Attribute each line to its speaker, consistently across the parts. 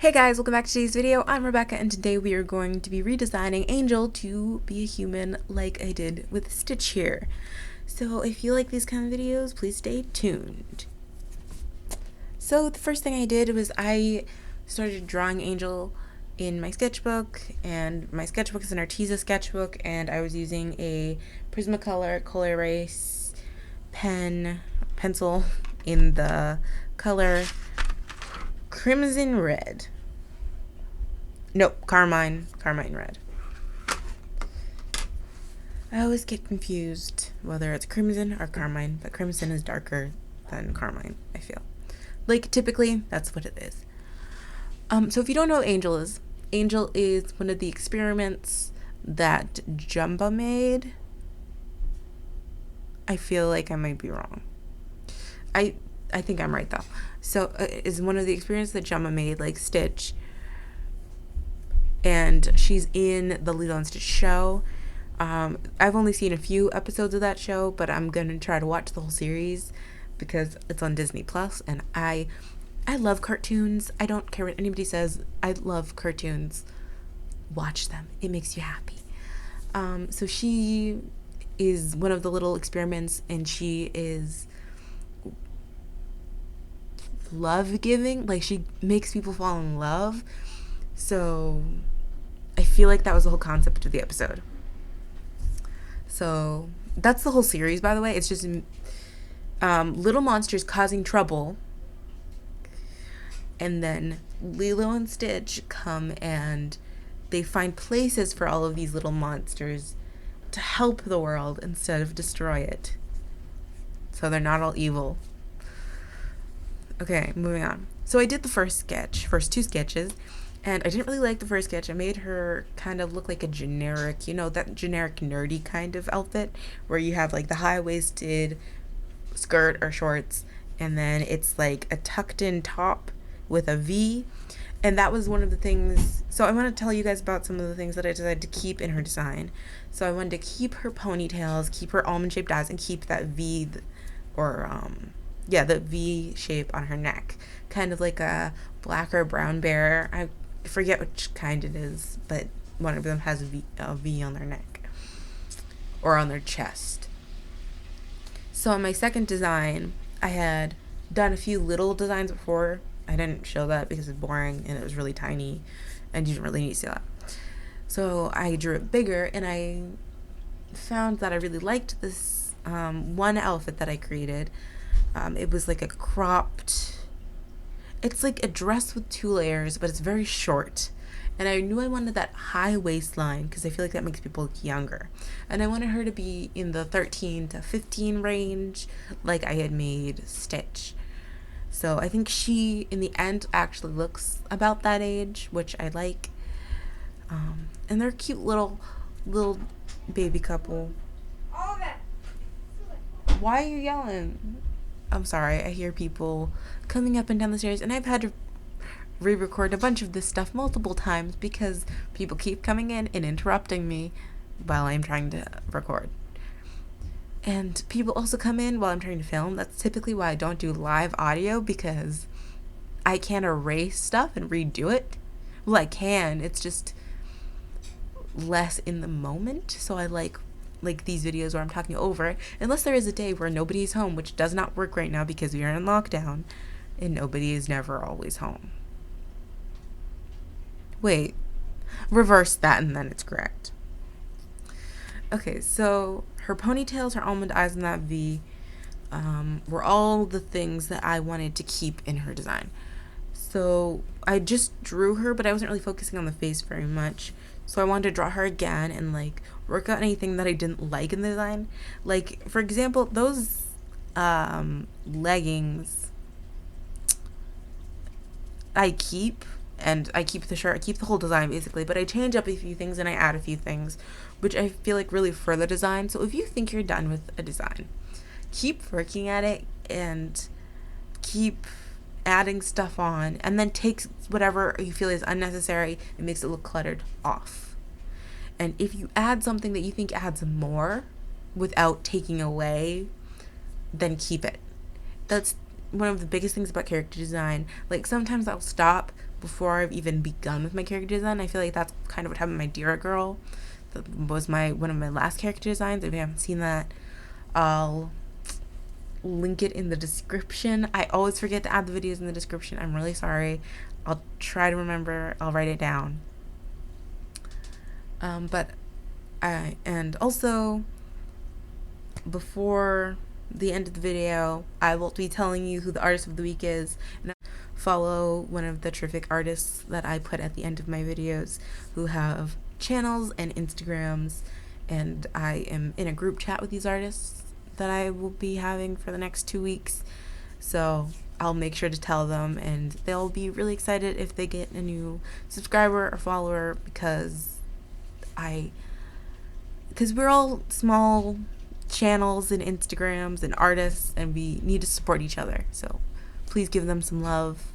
Speaker 1: Hey guys, welcome back to today's video. I'm Rebecca and today we are going to be redesigning Angel to be a human like I did with Stitch here. So if you like these kind of videos, please stay tuned. So the first thing I did was I started drawing Angel in my sketchbook, and my sketchbook is an Arteza sketchbook, and I was using a Prismacolor Color Erase pencil in the color Crimson Red. Nope, Carmine Red. I always get confused whether it's Crimson or Carmine, but Crimson is darker than Carmine, I feel. Like, typically, that's what it is. So if you don't know what Angel is one of the experiments that Jumba made. I feel like I might be wrong. I think I'm right, though. So is one of the experiments that Jumba made, like Stitch, and she's in the Lilo and Stitch show. I've only seen a few episodes of that show, but I'm gonna try to watch the whole series because it's on Disney Plus, and I love cartoons. I don't care what anybody says. I love cartoons. Watch them. It makes you happy. So she is one of the little experiments, and she is love giving. Like, she makes people fall in love. So I feel like that was the whole concept of the episode. So that's the whole series, by the way. It's just little monsters causing trouble, and then Lilo and Stitch come and they find places for all of these little monsters to help the world instead of destroy it. So they're not all evil. Okay, moving on. So I did the first two sketches, and I didn't really like the first sketch. I made her kind of look like a generic, that generic nerdy kind of outfit where you have like the high-waisted skirt or shorts, and then it's like a tucked-in top with a V. And that was one of the things. So I want to tell you guys about some of the things that I decided to keep in her design. So I wanted to keep her ponytails, keep her almond-shaped eyes, and keep that V, the V shape on her neck. Kind of like a black or brown bear. I forget which kind it is, but one of them has a V on their neck. Or on their chest. So in my second design, I had done a few little designs before. I didn't show that because it's boring and it was really tiny and you didn't really need to see that. So I drew it bigger, and I found that I really liked this one outfit that I created. It was like a cropped, it's like a dress with 2 layers, but it's very short. And I knew I wanted that high waistline because I feel like that makes people look younger. And I wanted her to be in the 13 to 15 range, like I had made Stitch. So I think she, in the end, actually looks about that age, which I like. And they're a cute little baby couple. Why are you yelling? I'm sorry, I hear people coming up and down the stairs, and I've had to re-record a bunch of this stuff multiple times because people keep coming in and interrupting me while I'm trying to record. And people also come in while I'm trying to film. That's typically why I don't do live audio, because I can't erase stuff and redo it. Well, I can. It's just less in the moment. So I like these videos where I'm talking over it. Unless there is a day where nobody's home, which does not work right now because we are in lockdown and nobody is never always home. Wait, reverse that and then it's correct. Okay, so her ponytails, her almond eyes, and that V were all the things that I wanted to keep in her design. So I just drew her, but I wasn't really focusing on the face very much. So I wanted to draw her again and like work out anything that I didn't like in the design. Like, for example, those leggings I keep, and I keep the shirt, I keep the whole design basically, but I change up a few things and I add a few things, which I feel like really further design. So if you think you're done with a design, keep working at it and keep adding stuff on, and then take whatever you feel is unnecessary and makes it look cluttered off. And if you add something that you think adds more without taking away, then keep it. That's one of the biggest things about character design. Like, sometimes I'll stop, before I've even begun with my character design. I feel like that's kind of what happened with my Dira Girl. That was one of my last character designs. If you haven't seen that, I'll link it in the description. I always forget to add the videos in the description. I'm really sorry. I'll try to remember. I'll write it down. And also, before the end of the video, I will be telling you who the artist of the week is. And follow one of the terrific artists that I put at the end of my videos who have channels and Instagrams, and I am in a group chat with these artists that I will be having for the next 2 weeks. So I'll make sure to tell them, and they'll be really excited if they get a new subscriber or follower, because we're all small channels and Instagrams and artists, and we need to support each other. So please give them some love,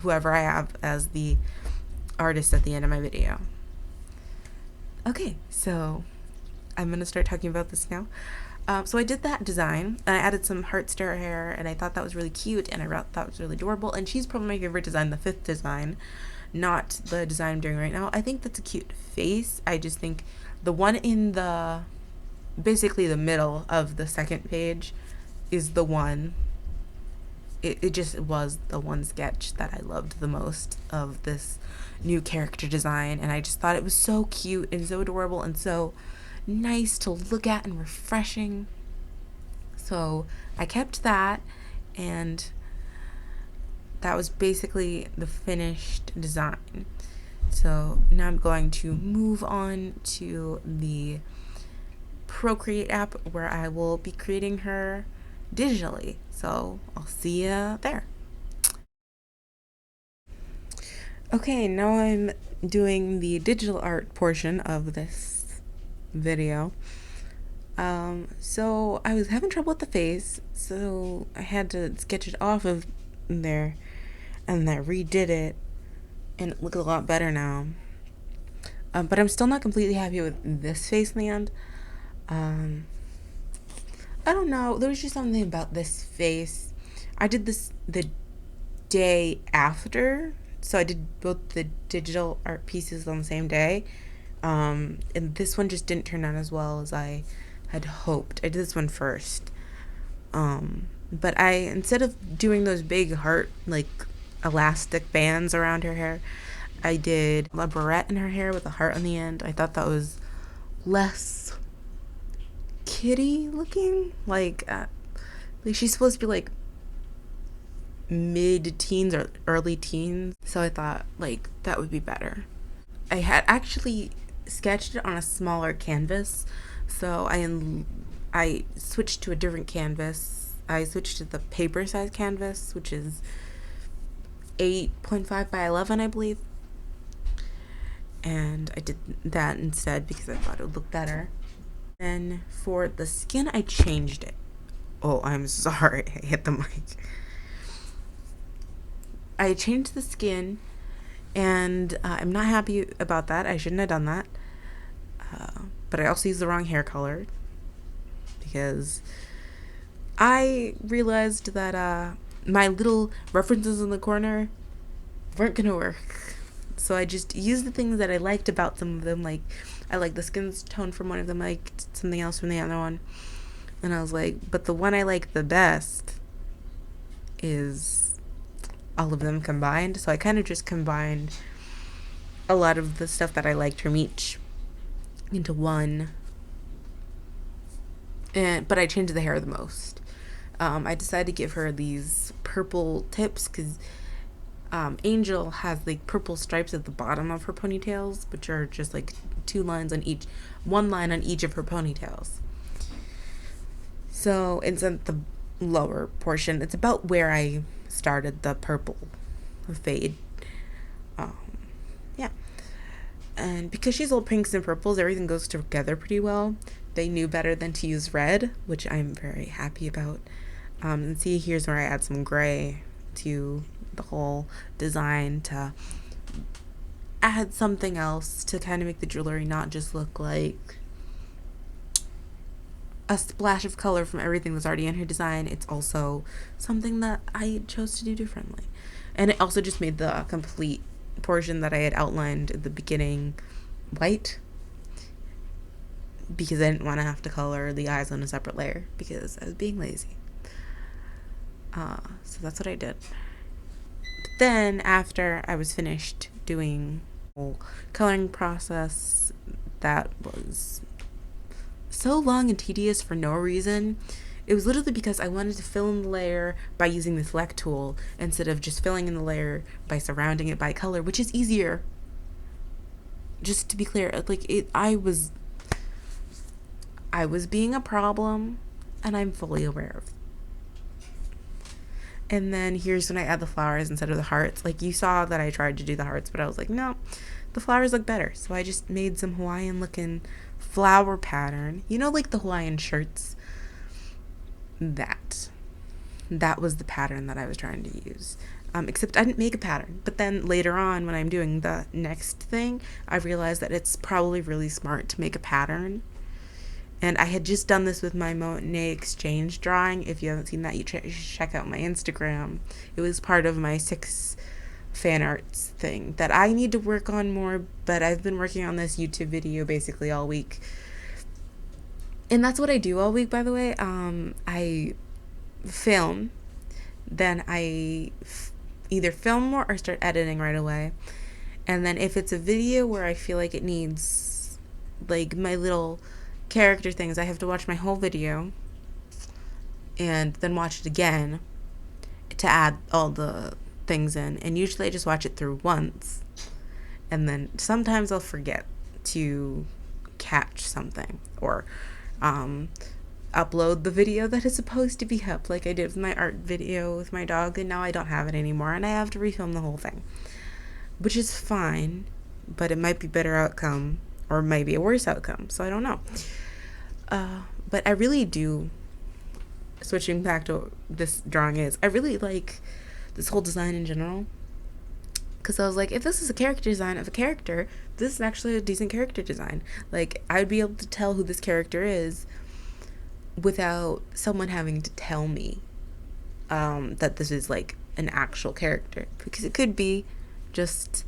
Speaker 1: whoever I have as the artist at the end of my video. Okay, so I'm going to start talking about this now. So I did that design, and I added some heart star hair, and I thought that was really cute, and I thought it was really adorable, and she's probably my favorite design, the 5th design, not the design I'm doing right now. I think that's a cute face. I just think the one in basically the middle of the second page is the one, it just was the one sketch that I loved the most of this new character design, and I just thought it was so cute and so adorable and so nice to look at and refreshing. So I kept that, and that was basically the finished design. So now I'm going to move on to the Procreate app, where I will be creating her digitally. So I'll see you there. Okay, now I'm doing the digital art portion of this video. So I was having trouble with the face, so I had to sketch it off of there, and I redid it, and it looks a lot better now. But I'm still not completely happy with this face in the end. I don't know, there was just something about this face. I did this the day after, so I did both the digital art pieces on the same day, and this one just didn't turn out as well as I had hoped. I did this one first, but instead of doing those big heart, like, elastic bands around her hair, I did a barrette in her hair with a heart on the end. I thought that was less kitty looking, like she's supposed to be like mid-teens or early teens, so I thought like that would be better. I had actually sketched it on a smaller canvas, so I switched to a different canvas. I switched to the paper size canvas, which is 8.5 by 11, I believe, and I did that instead because I thought it would look better. Then for the skin, I changed it. Oh, I'm sorry, I hit the mic. I changed the skin, and I'm not happy about that. I shouldn't have done that. But I also used the wrong hair color, because I realized that my little references in the corner weren't gonna work. So I just used the things that I liked about some of them. Like, I liked the skin tone from one of them, I liked something else from the other one. And I was like, but the one I like the best is all of them combined. So I kind of just combined a lot of the stuff that I liked from each into one. But I changed the hair the most. I decided to give her these purple tips, because Angel has like purple stripes at the bottom of her ponytails, which are just like one line on each of her ponytails. So it's at the lower portion. It's about where I started the purple fade. Yeah. And because she's all pinks and purples, everything goes together pretty well. They knew better than to use red, which I'm very happy about. And see, here's where I add some gray to the whole design to add something else to kind of make the jewelry not just look like a splash of color from everything that's already in her design. It's also something that I chose to do differently. And it also just made the complete portion that I had outlined at the beginning white, because I didn't want to have to color the eyes on a separate layer because I was being lazy. So that's what I did. But then after I was finished doing the whole coloring process that was so long and tedious for no reason, it was literally because I wanted to fill in the layer by using the select tool instead of just filling in the layer by surrounding it by color, which is easier. Just to be clear, I was being a problem, and I'm fully aware of. And then here's when I add the flowers instead of the hearts. Like, you saw that I tried to do the hearts, but I was like, no, the flowers look better. So I just made some Hawaiian looking flower pattern. You know, like the Hawaiian shirts? That was the pattern that I was trying to use. Except I didn't make a pattern. But then later on, when I'm doing the next thing, I realized that it's probably really smart to make a pattern. And I had just done this with my Monet Exchange drawing. If you haven't seen that, you should check out my Instagram. It was part of my 6 fan arts thing that I need to work on more, but I've been working on this YouTube video basically all week. And that's what I do all week, by the way. I film, then I either film more or start editing right away. And then if it's a video where I feel like it needs, like, my little character things, I have to watch my whole video and then watch it again to add all the things in. And usually I just watch it through once, and then sometimes I'll forget to catch something or upload the video that is supposed to be up, like I did with my art video with my dog, and now I don't have it anymore and I have to refilm the whole thing, which is fine, but it might be a better outcome or maybe a worse outcome, so I don't know. But I really do, switching back to this drawing, I really like this whole design in general, because I was like, if this is a character design of a character, this is actually a decent character design. Like, I'd be able to tell who this character is without someone having to tell me that this is like an actual character, because it could be just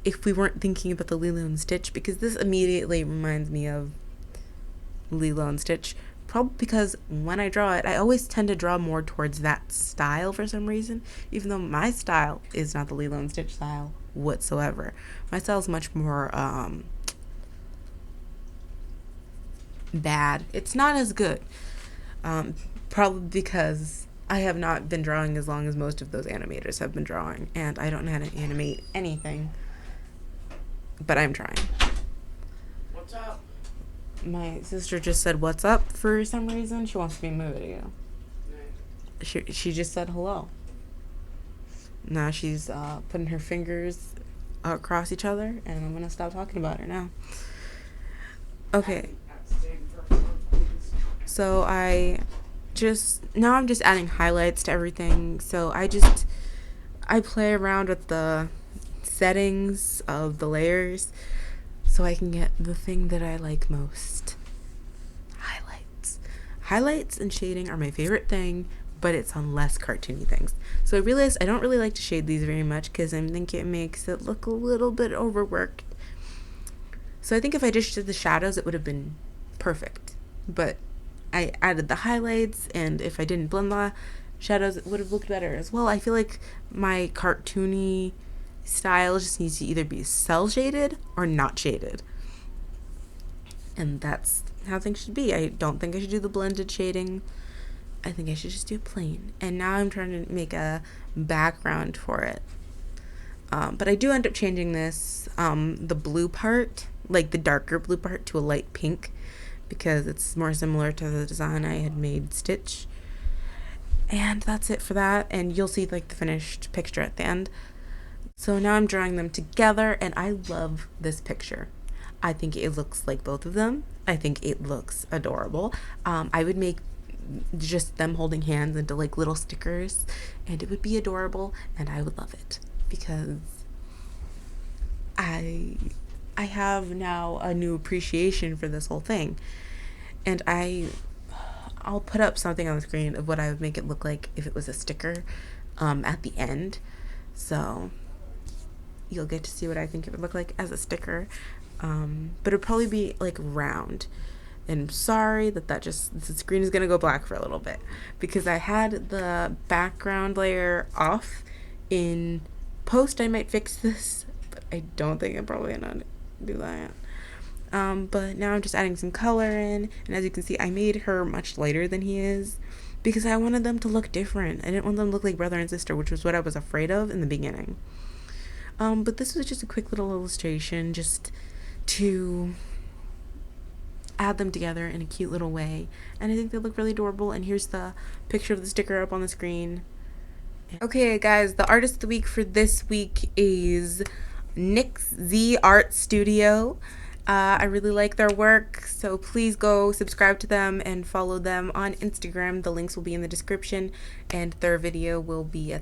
Speaker 1: if we weren't thinking about the Lilo and Stitch, because this immediately reminds me of Lilo and Stitch, probably because when I draw it, I always tend to draw more towards that style for some reason, even though my style is not the Lilo and Stitch style whatsoever. My style is much more bad. It's not as good, probably because I have not been drawing as long as most of those animators have been drawing, and I don't know how to animate anything, but I'm trying.
Speaker 2: What's up?
Speaker 1: My sister just said what's up for some reason. She wants to be in my video. She just said hello. Now she's putting her fingers across each other, and I'm gonna stop talking about her now. Okay. So I'm just adding highlights to everything. So I play around with the settings of the layers so I can get the thing that I like most. Highlights and shading are my favorite thing, but it's on less cartoony things. So I realized I don't really like to shade these very much because I think it makes it look a little bit overworked. So I think if I just did the shadows, it would have been perfect. But I added the highlights, and if I didn't blend the shadows, it would have looked better as well. I feel like my cartoony style just needs to either be cell shaded or not shaded. And that's how things should be. I don't think I should do the blended shading. I think I should just do plain. And now I'm trying to make a background for it. But I do end up changing this, the blue part, like the darker blue part, to a light pink, because it's more similar to the design I had made Stitch. And that's it for that. And you'll see like the finished picture at the end. So now I'm drawing them together, and I love this picture. I think it looks like both of them. I think it looks adorable. I would make just them holding hands into like little stickers, and it would be adorable, and I would love it, because I have now a new appreciation for this whole thing. And I'll put up something on the screen of what I would make it look like if it was a sticker at the end. So you'll get to see what I think it would look like as a sticker. But it'll probably be like round. And I'm sorry that the screen is gonna go black for a little bit because I had the background layer off. In post I might fix this, but I don't think I'm probably gonna do that. But now I'm just adding some color in, and as you can see, I made her much lighter than he is because I wanted them to look different. I didn't want them to look like brother and sister, which was what I was afraid of in the beginning. But this was just a quick little illustration just to add them together in a cute little way, and I think they look really adorable. And here's the picture of the sticker up on the screen. Okay guys, the artist of the week for this week is Nyx Z Art Studio. I really like their work, so please go subscribe to them and follow them on Instagram. The links will be in the description, and their video will be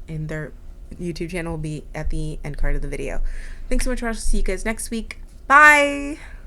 Speaker 1: in their YouTube channel will be at the end card of the video. Thanks so much for watching. See you guys next week. Bye!